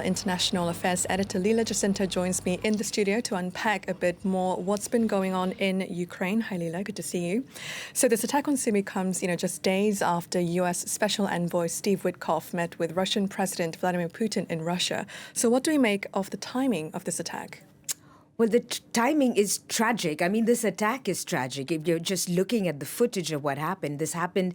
international affairs editor Leela Jacinto joins me in the studio to unpack a bit more what's been going on in Ukraine. Hi, Leela. Good to see you. So this attack on Sumy comes, just days after U.S. Special Envoy Steve Witkoff met with Russian President Vladimir Putin in Russia. So what do we make of the timing of this attack? Well, the timing is tragic. I mean, this attack is tragic. If you're just looking at the footage of what happened, this happened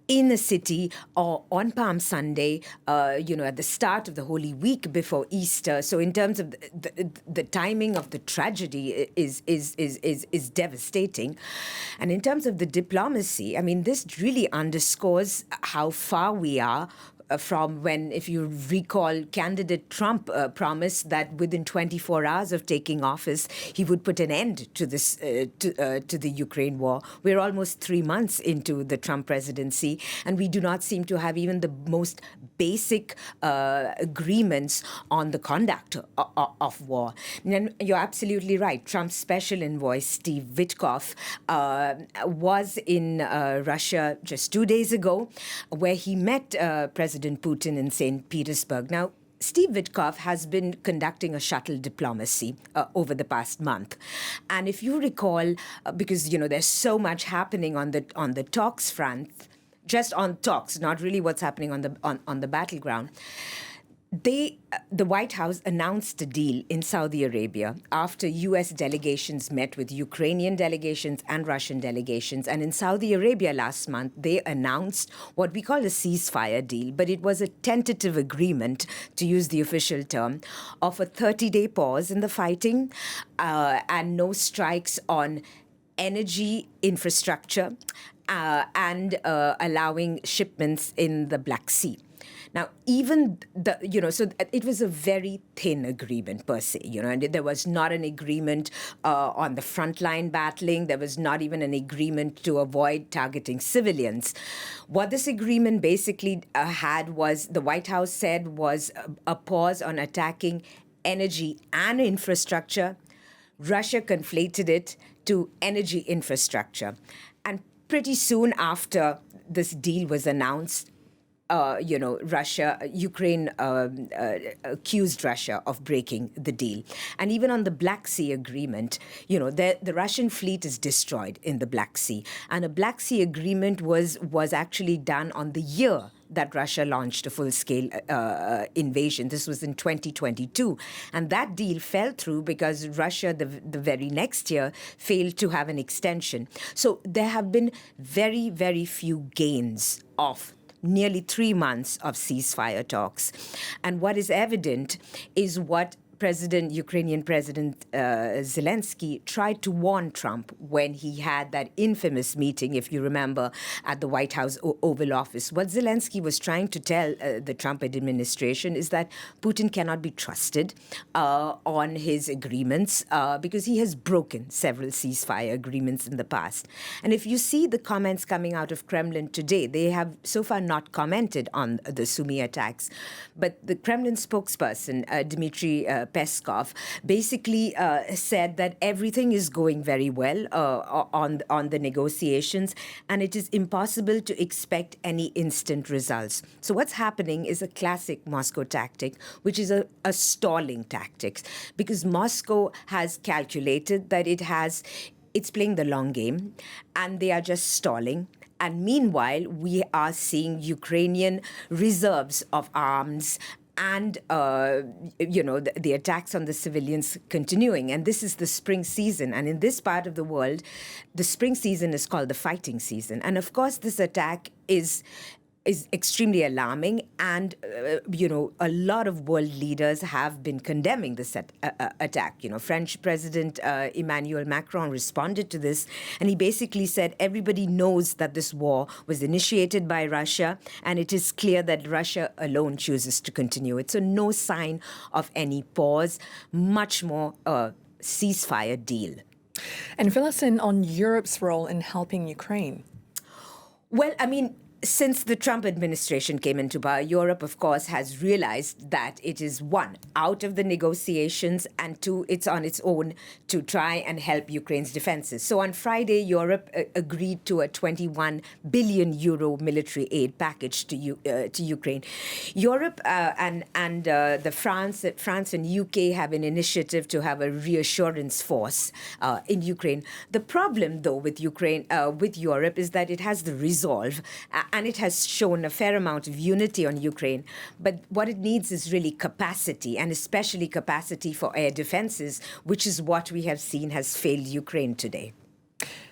in the city or on Palm Sunday, at the start of the Holy Week before Easter. So in terms of the timing of the tragedy is devastating. And in terms of the diplomacy, I mean, this really underscores how far we are from when, if you recall, candidate Trump promised that within 24 hours of taking office, he would put an end to this to the Ukraine war. We're almost 3 months into the Trump presidency, and we do not seem to have even the most basic agreements on the conduct of war. And you're absolutely right. Trump's special envoy, Steve Witkoff, was in Russia just 2 days ago, where he met President Putin in St. Petersburg. Now, Steve Witkoff has been conducting a shuttle diplomacy over the past month. And if you recall, because, there's so much happening on the talks front, just on talks, not really what's happening on the battleground. The White House announced a deal in Saudi Arabia after U.S. delegations met with Ukrainian delegations and Russian delegations. And in Saudi Arabia last month, they announced what we call a ceasefire deal, but it was a tentative agreement, to use the official term, of a 30-day pause in the fighting and no strikes on energy infrastructure and allowing shipments in the Black Sea. Now, even so it was a very thin agreement per se, and there was not an agreement on the frontline battling. There was not even an agreement to avoid targeting civilians. What this agreement basically had was, the White House said, was a pause on attacking energy and infrastructure. Russia conflated it to energy infrastructure. And pretty soon after this deal was announced, Ukraine accused Russia of breaking the deal. And even on the Black Sea agreement, the Russian fleet is destroyed in the Black Sea. And a Black Sea agreement was actually done on the year that Russia launched a full-scale invasion. This was in 2022. And that deal fell through because Russia, the very next year, failed to have an extension. So there have been very, very few gains of nearly 3 months of ceasefire talks. And what is evident is what Ukrainian President Zelensky tried to warn Trump when he had that infamous meeting, if you remember, at the White House Oval Office. What Zelensky was trying to tell the Trump administration is that Putin cannot be trusted on his agreements because he has broken several ceasefire agreements in the past. And if you see the comments coming out of Kremlin today, they have so far not commented on the Sumy attacks. But the Kremlin spokesperson, Dmitry Peskov, basically said that everything is going very well on the negotiations, and it is impossible to expect any instant results. So what's happening is a classic Moscow tactic, which is a stalling tactic, because Moscow has calculated that it's playing the long game, and they are just stalling. And meanwhile, we are seeing Ukrainian reserves of arms and, the attacks on the civilians continuing. And this is the spring season. And in this part of the world, the spring season is called the fighting season. And of course, this attack is extremely alarming. And, a lot of world leaders have been condemning this attack. French President Emmanuel Macron responded to this, and he basically said everybody knows that this war was initiated by Russia, and it is clear that Russia alone chooses to continue it. So no sign of any pause, much more ceasefire deal. And fill us in on Europe's role in helping Ukraine. Well, I mean, Since the Trump administration came into power, Europe, of course, has realized that it is one, out of the negotiations, and two, it's on its own to try and help Ukraine's defenses. So on Friday, Europe agreed to a 21 billion euro military aid package to Ukraine. Europe and the France and UK have an initiative to have a reassurance force in Ukraine. The problem, though, with Europe, is that it has the resolve. And it has shown a fair amount of unity on Ukraine. But what it needs is really capacity, and especially capacity for air defenses, which is what we have seen has failed Ukraine today.